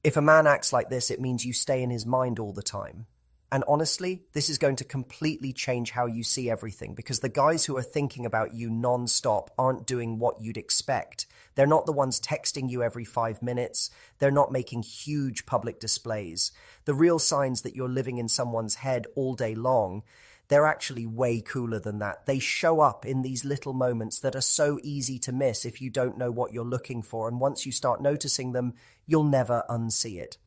If a man acts like this, it means you stay in his mind all the time. And honestly, this is going to completely change how you see everything, because the guys who are thinking about you non-stop aren't doing what you'd expect. They're not the ones texting you every 5 minutes. They're not making huge public displays. The real signs that you're living in someone's head all day long, they're actually way cooler than that. They show up in these little moments that are so easy to miss if you don't know what you're looking for. And once you start noticing them, you'll never unsee it.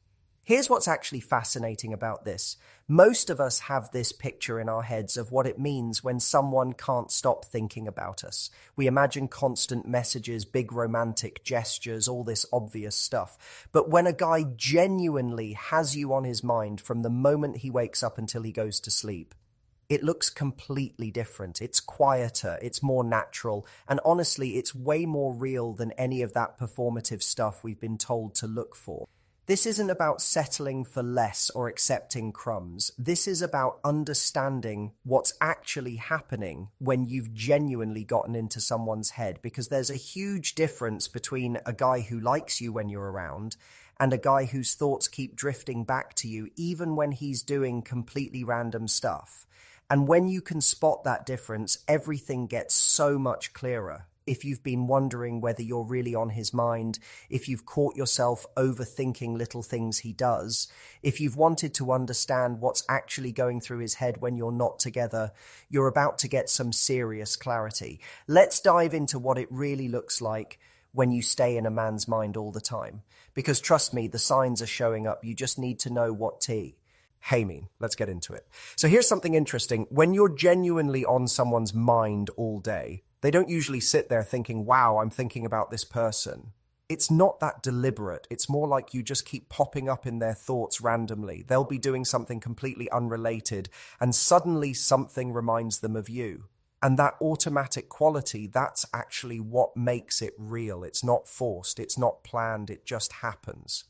Here's what's actually fascinating about this. Most of us have this picture in our heads of what it means when someone can't stop thinking about us. We imagine constant messages, big romantic gestures, all this obvious stuff. But when a guy genuinely has you on his mind from the moment he wakes up until he goes to sleep, it looks completely different. It's quieter, it's more natural, and honestly, it's way more real than any of that performative stuff we've been told to look for. This isn't about settling for less or accepting crumbs. This is about understanding what's actually happening when you've genuinely gotten into someone's head, because there's a huge difference between a guy who likes you when you're around and a guy whose thoughts keep drifting back to you even when he's doing completely random stuff. And when you can spot that difference, everything gets so much clearer. If you've been wondering whether you're really on his mind, if you've caught yourself overthinking little things he does, if you've wanted to understand what's actually going through his head when you're not together, you're about to get some serious clarity. Let's dive into what it really looks like when you stay in a man's mind all the time. Because trust me, the signs are showing up. You just need to know what tea. Hey, mean, let's get into it. So here's something interesting. When you're genuinely on someone's mind all day, they don't usually sit there thinking, wow, I'm thinking about this person. It's not that deliberate. It's more like you just keep popping up in their thoughts randomly. They'll be doing something completely unrelated, and suddenly something reminds them of you. And that automatic quality, that's actually what makes it real. It's not forced. It's not planned. It just happens.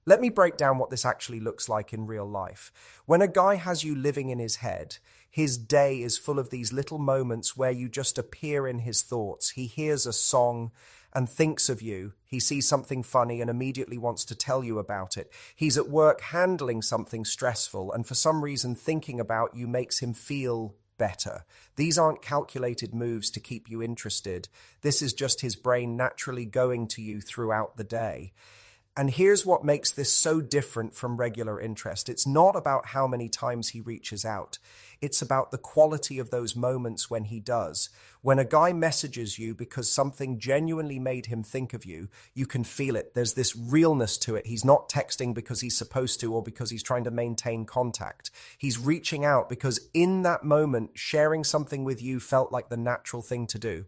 Let me break down what this actually looks like in real life. When a guy has you living in his head, his day is full of these little moments where you just appear in his thoughts. He hears a song and thinks of you. He sees something funny and immediately wants to tell you about it. He's at work handling something stressful, and for some reason thinking about you makes him feel better. These aren't calculated moves to keep you interested. This is just his brain naturally going to you throughout the day. And here's what makes this so different from regular interest. It's not about how many times he reaches out. It's about the quality of those moments when he does. When a guy messages you because something genuinely made him think of you, you can feel it. There's this realness to it. He's not texting because he's supposed to or because he's trying to maintain contact. He's reaching out because in that moment, sharing something with you felt like the natural thing to do.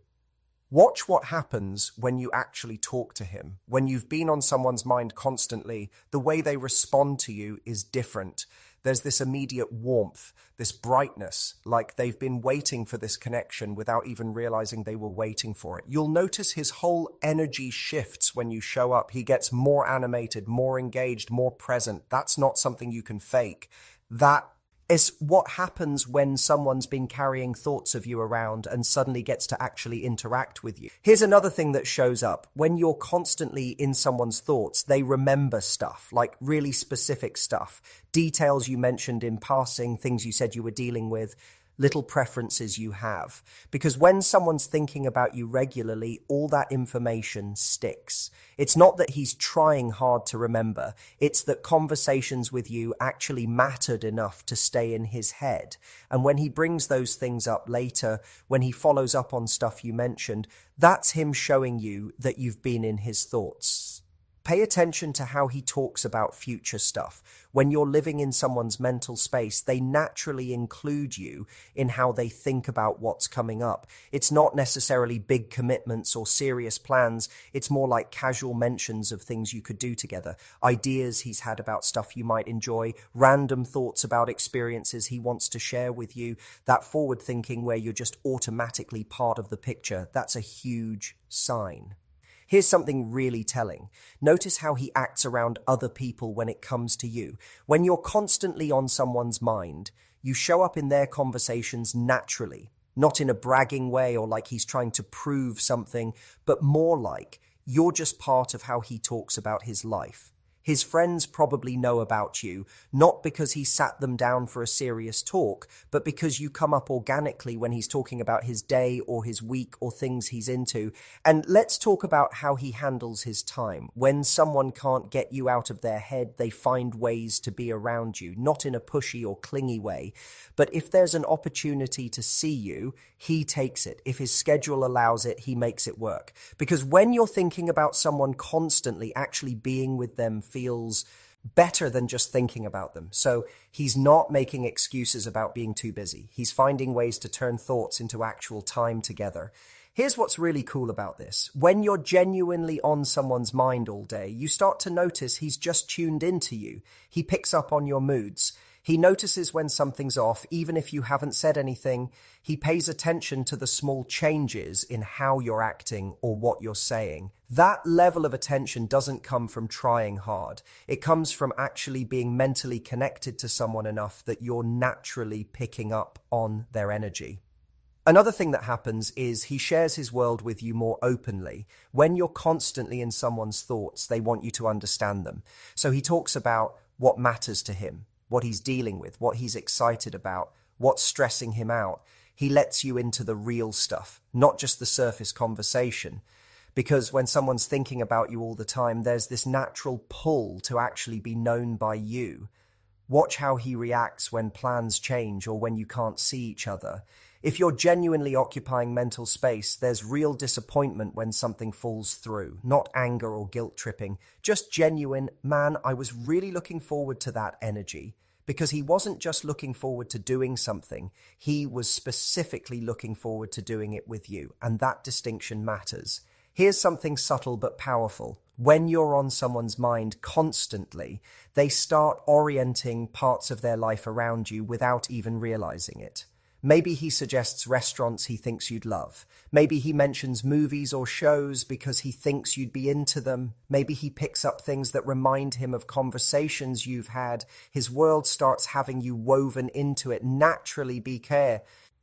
Watch what happens when you actually talk to him. When you've been on someone's mind constantly, the way they respond to you is different. There's this immediate warmth, this brightness, like they've been waiting for this connection without even realizing they were waiting for it. You'll notice his whole energy shifts when you show up. He gets more animated, more engaged, more present. That's not something you can fake. That is what happens when someone's been carrying thoughts of you around and suddenly gets to actually interact with you. Here's another thing that shows up. When you're constantly in someone's thoughts, they remember stuff, like really specific stuff, details you mentioned in passing, things you said you were dealing with, little preferences you have. Because when someone's thinking about you regularly, all that information sticks. It's not that he's trying hard to remember. It's that conversations with you actually mattered enough to stay in his head. And when he brings those things up later, when he follows up on stuff you mentioned, that's him showing you that you've been in his thoughts. Pay attention to how he talks about future stuff. When you're living in someone's mental space, they naturally include you in how they think about what's coming up. It's not necessarily big commitments or serious plans. It's more like casual mentions of things you could do together, ideas he's had about stuff you might enjoy, random thoughts about experiences he wants to share with you. That forward thinking where you're just automatically part of the picture, that's a huge sign. Here's something really telling. Notice how he acts around other people when it comes to you. When you're constantly on someone's mind, you show up in their conversations naturally, not in a bragging way or like he's trying to prove something, but more like you're just part of how he talks about his life. His friends probably know about you, not because he sat them down for a serious talk, but because you come up organically when he's talking about his day or his week or things he's into. And let's talk about how he handles his time. When someone can't get you out of their head, they find ways to be around you, not in a pushy or clingy way. But if there's an opportunity to see you, he takes it. If his schedule allows it, he makes it work. Because when you're thinking about someone constantly, actually being with them feels better than just thinking about them. So he's not making excuses about being too busy. He's finding ways to turn thoughts into actual time together. Here's what's really cool about this. When you're genuinely on someone's mind all day, you start to notice he's just tuned into you. He picks up on your moods. He notices when something's off, even if you haven't said anything. He pays attention to the small changes in how you're acting or what you're saying. That level of attention doesn't come from trying hard. It comes from actually being mentally connected to someone enough that you're naturally picking up on their energy. Another thing that happens is he shares his world with you more openly. When you're constantly in someone's thoughts, they want you to understand them. So he talks about what matters to him, what he's dealing with, what he's excited about, what's stressing him out. He lets you into the real stuff, not just the surface conversation. Because when someone's thinking about you all the time, there's this natural pull to actually be known by you. Watch how he reacts when plans change or when you can't see each other. If you're genuinely occupying mental space, there's real disappointment when something falls through, not anger or guilt tripping, just genuine, man, I was really looking forward to that energy. Because he wasn't just looking forward to doing something, he was specifically looking forward to doing it with you, and that distinction matters. Here's something subtle but powerful. When you're on someone's mind constantly, they start orienting parts of their life around you without even realizing it. Maybe he suggests restaurants he thinks you'd love. Maybe he mentions movies or shows because he thinks you'd be into them. Maybe he picks up things that remind him of conversations you've had. His world starts having you woven into it. Naturally,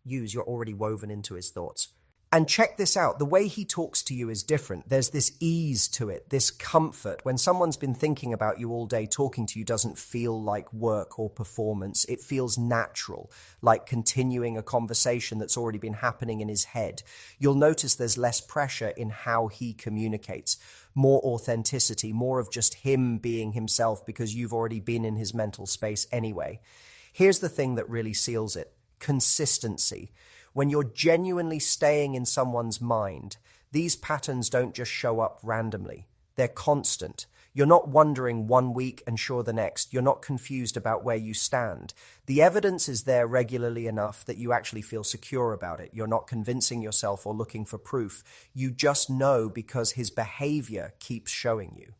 you're already woven into his thoughts. And check this out, the way he talks to you is different. There's this ease to it, this comfort. When someone's been thinking about you all day, talking to you doesn't feel like work or performance. It feels natural, like continuing a conversation that's already been happening in his head. You'll notice there's less pressure in how he communicates, more authenticity, more of just him being himself because you've already been in his mental space anyway. Here's the thing that really seals it: consistency. When you're genuinely staying in someone's mind, these patterns don't just show up randomly. They're constant. You're not wondering one week and sure the next. You're not confused about where you stand. The evidence is there regularly enough that you actually feel secure about it. You're not convincing yourself or looking for proof. You just know because his behavior keeps showing you.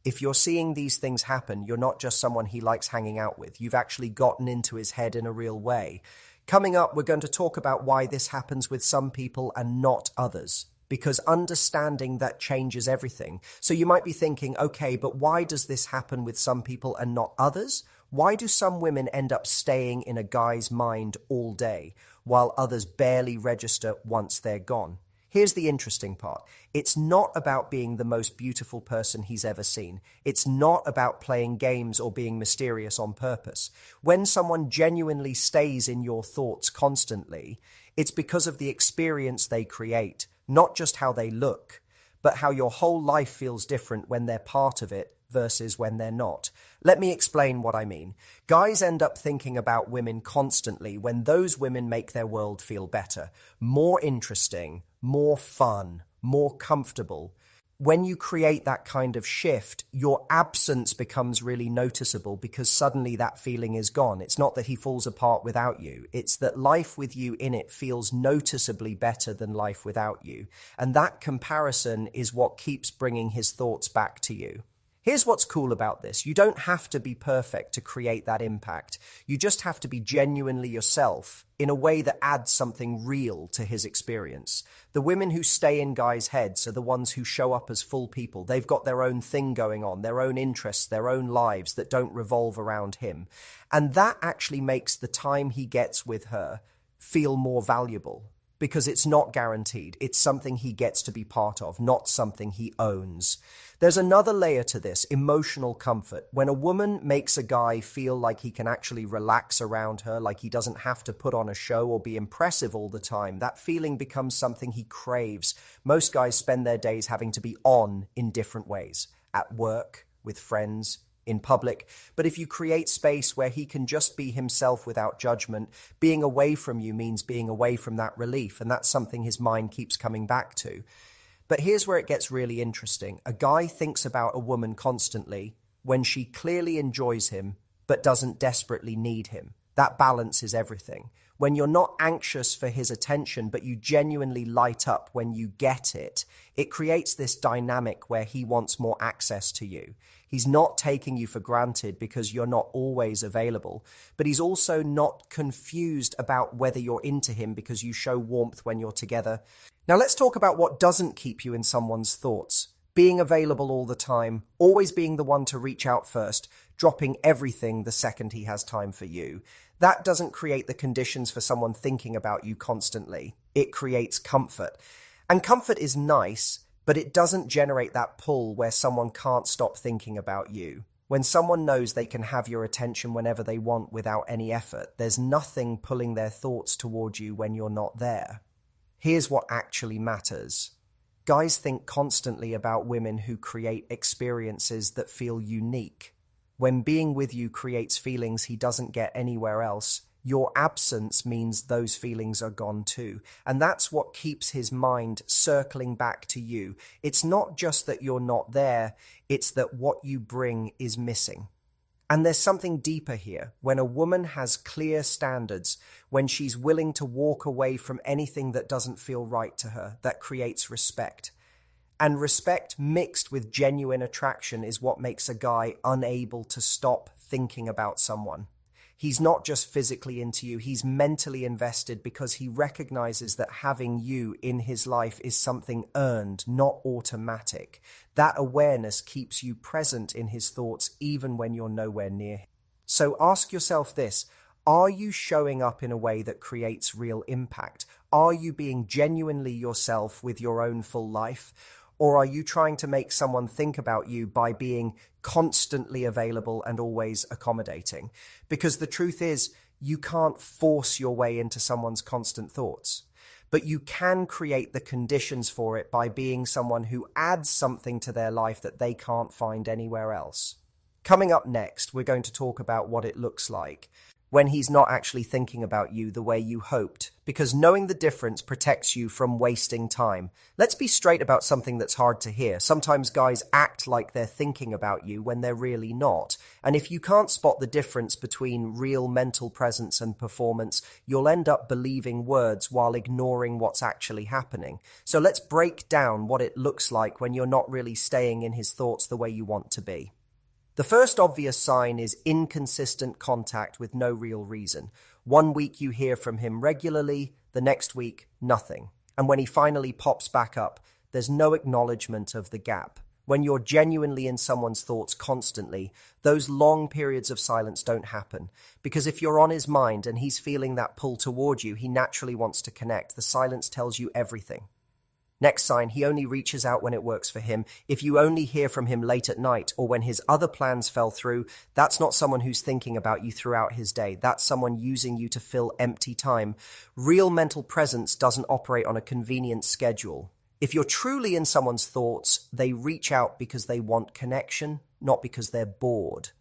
If you're seeing these things happen, you're not just someone he likes hanging out with. You've actually gotten into his head in a real way. Coming up, we're going to talk about why this happens with some people and not others, because understanding that changes everything. So you might be thinking, okay, but why does this happen with some people and not others? Why do some women end up staying in a guy's mind all day, while others barely register once they're gone? Here's the interesting part. It's not about being the most beautiful person he's ever seen. It's not about playing games or being mysterious on purpose. When someone genuinely stays in your thoughts constantly, it's because of the experience they create, not just how they look, but how your whole life feels different when they're part of it versus when they're not. Let me explain what I mean. Guys end up thinking about women constantly when those women make their world feel better, more interesting, more fun, more comfortable. When you create that kind of shift, your absence becomes really noticeable because suddenly that feeling is gone. It's not that he falls apart without you. It's that life with you in it feels noticeably better than life without you. And that comparison is what keeps bringing his thoughts back to you. Here's what's cool about this. You don't have to be perfect to create that impact. You just have to be genuinely yourself in a way that adds something real to his experience. The women who stay in guys' heads are the ones who show up as full people. They've got their own thing going on, their own interests, their own lives that don't revolve around him. And that actually makes the time he gets with her feel more valuable. because it's not guaranteed. It's something he gets to be part of, not something he owns. There's another layer to this, emotional comfort. When a woman makes a guy feel like he can actually relax around her, like he doesn't have to put on a show or be impressive all the time, that feeling becomes something he craves. Most guys spend their days having to be on in different ways, at work, with friends, in public. But if you create space where he can just be himself without judgment, being away from you means being away from that relief, and that's something his mind keeps coming back to. But here's where it gets really interesting. A guy thinks about a woman constantly when she clearly enjoys him but doesn't desperately need him. That balance is everything. When you're not anxious for his attention, but you genuinely light up when you get it, it creates this dynamic where he wants more access to you. He's not taking you for granted because you're not always available, but he's also not confused about whether you're into him because you show warmth when you're together. Now let's talk about what doesn't keep you in someone's thoughts. Being available all the time, always being the one to reach out first, dropping everything the second he has time for you. That doesn't create the conditions for someone thinking about you constantly. It creates comfort. And comfort is nice, but it doesn't generate that pull where someone can't stop thinking about you. When someone knows they can have your attention whenever they want without any effort, there's nothing pulling their thoughts toward you when you're not there. Here's what actually matters. Guys think constantly about women who create experiences that feel unique. When being with you creates feelings he doesn't get anywhere else, your absence means those feelings are gone too. And that's what keeps his mind circling back to you. It's not just that you're not there, it's that what you bring is missing. And there's something deeper here. When a woman has clear standards, when she's willing to walk away from anything that doesn't feel right to her, that creates respect. And respect mixed with genuine attraction is what makes a guy unable to stop thinking about someone. He's not just physically into you, he's mentally invested because he recognizes that having you in his life is something earned, not automatic. That awareness keeps you present in his thoughts even when you're nowhere near him. So ask yourself this, are you showing up in a way that creates real impact? Are you being genuinely yourself with your own full life? Or are you trying to make someone think about you by being constantly available and always accommodating? Because the truth is, you can't force your way into someone's constant thoughts, but you can create the conditions for it by being someone who adds something to their life that they can't find anywhere else. Coming up next, we're going to talk about what it looks like when he's not actually thinking about you the way you hoped, because knowing the difference protects you from wasting time. Let's be straight about something that's hard to hear. Sometimes guys act like they're thinking about you when they're really not. And if you can't spot the difference between real mental presence and performance, you'll end up believing words while ignoring what's actually happening. So let's break down what it looks like when you're not really staying in his thoughts the way you want to be. The first obvious sign is inconsistent contact with no real reason. One week you hear from him regularly, the next week, nothing. And when he finally pops back up, there's no acknowledgement of the gap. When you're genuinely in someone's thoughts constantly, those long periods of silence don't happen. Because if you're on his mind and he's feeling that pull toward you, he naturally wants to connect. The silence tells you everything. Next sign, he only reaches out when it works for him. If you only hear from him late at night or when his other plans fell through, that's not someone who's thinking about you throughout his day. That's someone using you to fill empty time. Real mental presence doesn't operate on a convenient schedule. If you're truly in someone's thoughts, they reach out because they want connection, not because they're bored.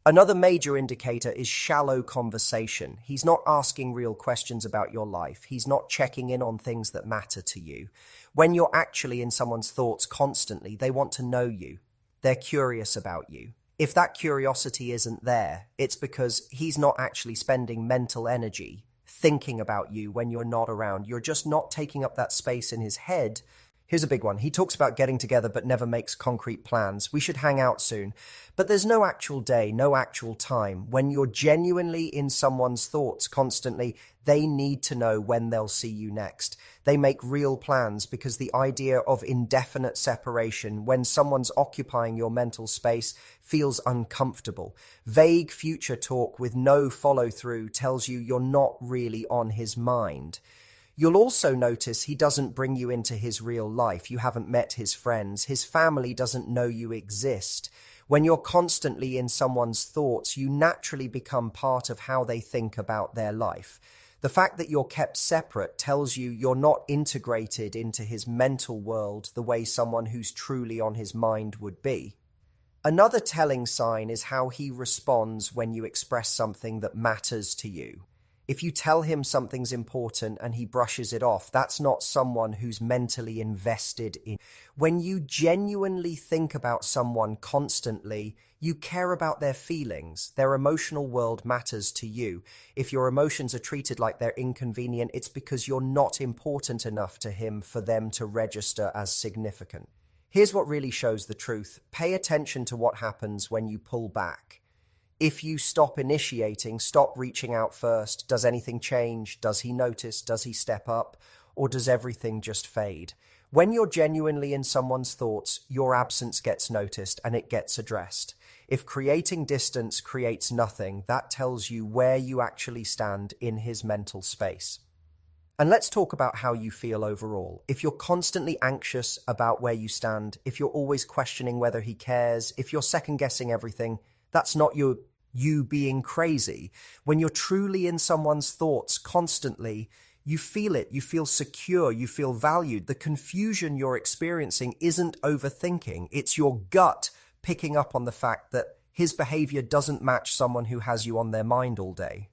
Another major indicator is shallow conversation. He's not asking real questions about your life. He's not checking in on things that matter to you. When you're actually in someone's thoughts constantly, they want to know you. They're curious about you. If that curiosity isn't there, it's because he's not actually spending mental energy thinking about you when you're not around. You're just not taking up that space in his head. Here's a big one. He talks about getting together but never makes concrete plans. We should hang out soon. But there's no actual day, no actual time. When you're genuinely in someone's thoughts constantly, they need to know when they'll see you next. They make real plans because the idea of indefinite separation, when someone's occupying your mental space, feels uncomfortable. Vague future talk with no follow-through tells you you're not really on his mind. You'll also notice he doesn't bring you into his real life. You haven't met his friends. His family doesn't know you exist. When you're constantly in someone's thoughts, you naturally become part of how they think about their life. The fact that you're kept separate tells you you're not integrated into his mental world the way someone who's truly on his mind would be. Another telling sign is how he responds when you express something that matters to you. If you tell him something's important and he brushes it off, that's not someone who's mentally invested in. When you genuinely think about someone constantly, you care about their feelings. Their emotional world matters to you. If your emotions are treated like they're inconvenient, it's because you're not important enough to him for them to register as significant. Here's what really shows the truth. Pay attention to what happens when you pull back. If you stop initiating, stop reaching out first, does anything change? Does he notice? Does he step up? Or does everything just fade? When you're genuinely in someone's thoughts, your absence gets noticed and it gets addressed. If creating distance creates nothing, that tells you where you actually stand in his mental space. And let's talk about how you feel overall. If you're constantly anxious about where you stand, if you're always questioning whether he cares, if you're second-guessing everything, that's not you being crazy. When you're truly in someone's thoughts constantly, you feel it, you feel secure, you feel valued. The confusion you're experiencing isn't overthinking. It's your gut picking up on the fact that his behavior doesn't match someone who has you on their mind all day.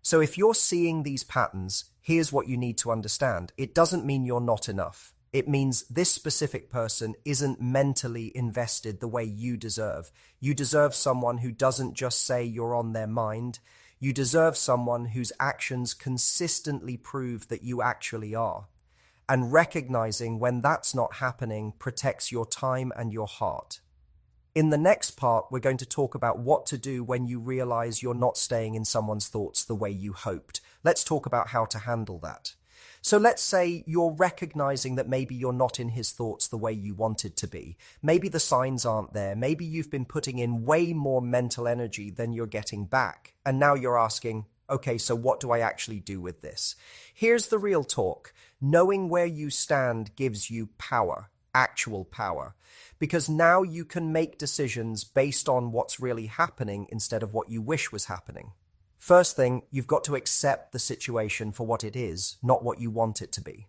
So if you're seeing these patterns, here's what you need to understand. It doesn't mean you're not enough. It means this specific person isn't mentally invested the way you deserve. You deserve someone who doesn't just say you're on their mind. You deserve someone whose actions consistently prove that you actually are. And recognizing when that's not happening protects your time and your heart. In the next part, we're going to talk about what to do when you realize you're not staying in someone's thoughts the way you hoped. Let's talk about how to handle that. So let's say you're recognizing that maybe you're not in his thoughts the way you wanted to be. Maybe the signs aren't there. Maybe you've been putting in way more mental energy than you're getting back. And now you're asking, okay, so what do I actually do with this? Here's the real talk. Knowing where you stand gives you power, actual power, because now you can make decisions based on what's really happening instead of what you wish was happening. First thing, you've got to accept the situation for what it is, not what you want it to be.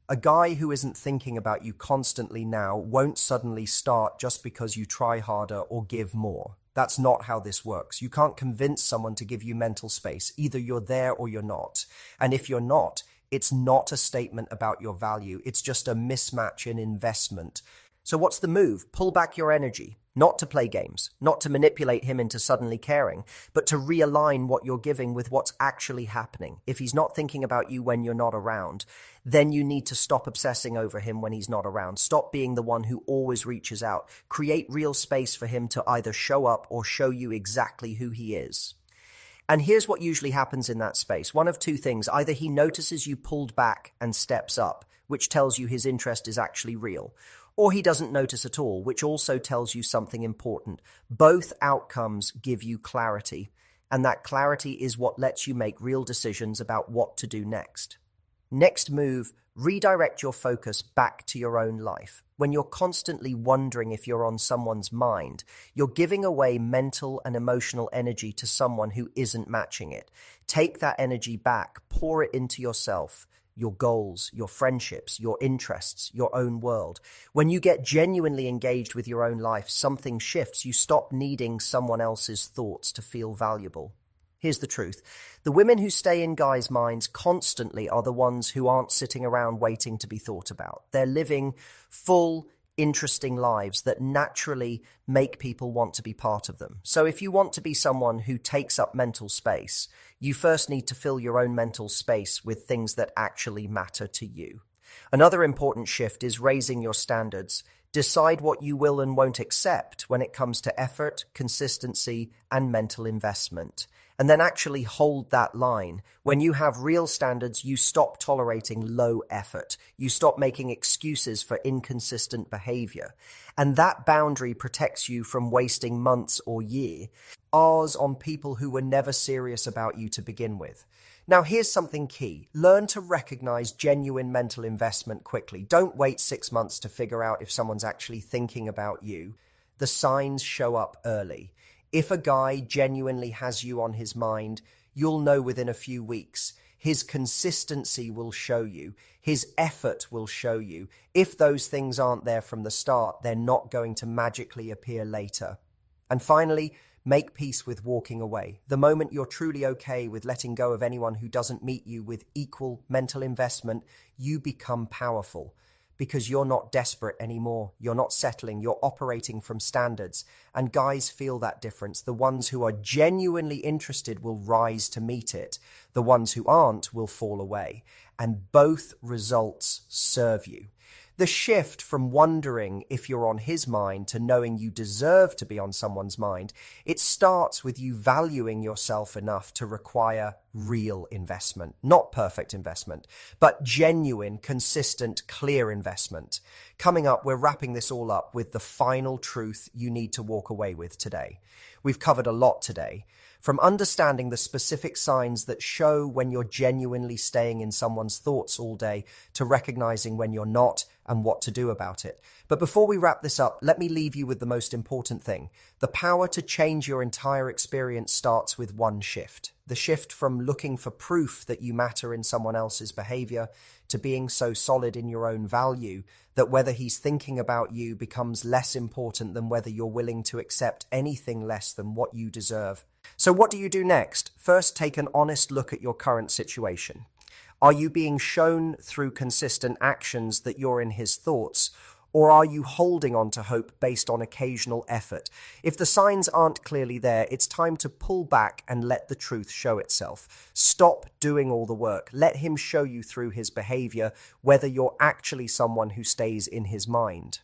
A guy who isn't thinking about you constantly now won't suddenly start just because you try harder or give more. That's not how this works. You can't convince someone to give you mental space. Either you're there or you're not. And if you're not, it's not a statement about your value. It's just a mismatch in investment. So what's the move? Pull back your energy. Not to play games, not to manipulate him into suddenly caring, but to realign what you're giving with what's actually happening. If he's not thinking about you when you're not around, then you need to stop obsessing over him when he's not around. Stop being the one who always reaches out. Create real space for him to either show up or show you exactly who he is. And here's what usually happens in that space. One of two things. Either he notices you pulled back and steps up, which tells you his interest is actually real, or he doesn't notice at all, which also tells you something important. Both outcomes give you clarity, and that clarity is what lets you make real decisions about what to do next. Next move, redirect your focus back to your own life. When you're constantly wondering if you're on someone's mind, you're giving away mental and emotional energy to someone who isn't matching it. Take that energy back, pour it into yourself, your goals, your friendships, your interests, your own world. When you get genuinely engaged with your own life, something shifts. You stop needing someone else's thoughts to feel valuable. Here's the truth. The women who stay in guys' minds constantly are the ones who aren't sitting around waiting to be thought about. They're living full, interesting lives that naturally make people want to be part of them. So if you want to be someone who takes up mental space, you first need to fill your own mental space with things that actually matter to you. Another important shift is raising your standards. Decide what you will and won't accept when it comes to effort, consistency, and mental investment. And then actually hold that line. When you have real standards, you stop tolerating low effort. You stop making excuses for inconsistent behavior. And that boundary protects you from wasting months or hours on people who were never serious about you to begin with. Now, here's something key. Learn to recognize genuine mental investment quickly. Don't wait 6 months to figure out if someone's actually thinking about you. The signs show up early. If a guy genuinely has you on his mind, you'll know within a few weeks. His consistency will show you. His effort will show you. If those things aren't there from the start, they're not going to magically appear later. And finally, make peace with walking away. The moment you're truly okay with letting go of anyone who doesn't meet you with equal mental investment, you become powerful. Because you're not desperate anymore. You're not settling. You're operating from standards. And guys feel that difference. The ones who are genuinely interested will rise to meet it. The ones who aren't will fall away. And both results serve you. The shift from wondering if you're on his mind to knowing you deserve to be on someone's mind, it starts with you valuing yourself enough to require real investment. Not perfect investment, but genuine, consistent, clear investment. Coming up, we're wrapping this all up with the final truth you need to walk away with today. We've covered a lot today. From understanding the specific signs that show when you're genuinely staying in someone's thoughts all day to recognizing when you're not and what to do about it. But before we wrap this up, let me leave you with the most important thing. The power to change your entire experience starts with one shift. The shift from looking for proof that you matter in someone else's behavior to being so solid in your own value that whether he's thinking about you becomes less important than whether you're willing to accept anything less than what you deserve. So what do you do next? First, take an honest look at your current situation. Are you being shown through consistent actions that you're in his thoughts, or are you holding on to hope based on occasional effort? If the signs aren't clearly there, it's time to pull back and let the truth show itself. Stop doing all the work. Let him show you through his behavior whether you're actually someone who stays in his mind.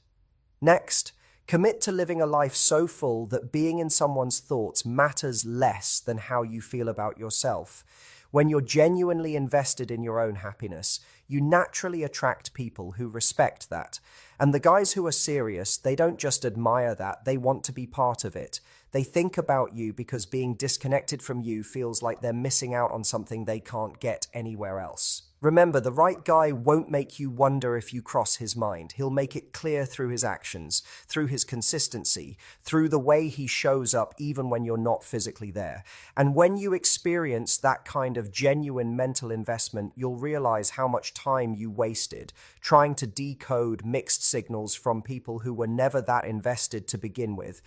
Next, commit to living a life so full that being in someone's thoughts matters less than how you feel about yourself. When you're genuinely invested in your own happiness, you naturally attract people who respect that. And the guys who are serious, they don't just admire that, they want to be part of it. They think about you because being disconnected from you feels like they're missing out on something they can't get anywhere else. Remember, the right guy won't make you wonder if you cross his mind. He'll make it clear through his actions, through his consistency, through the way he shows up even when you're not physically there. And when you experience that kind of genuine mental investment, you'll realize how much time you wasted trying to decode mixed signals from people who were never that invested to begin with.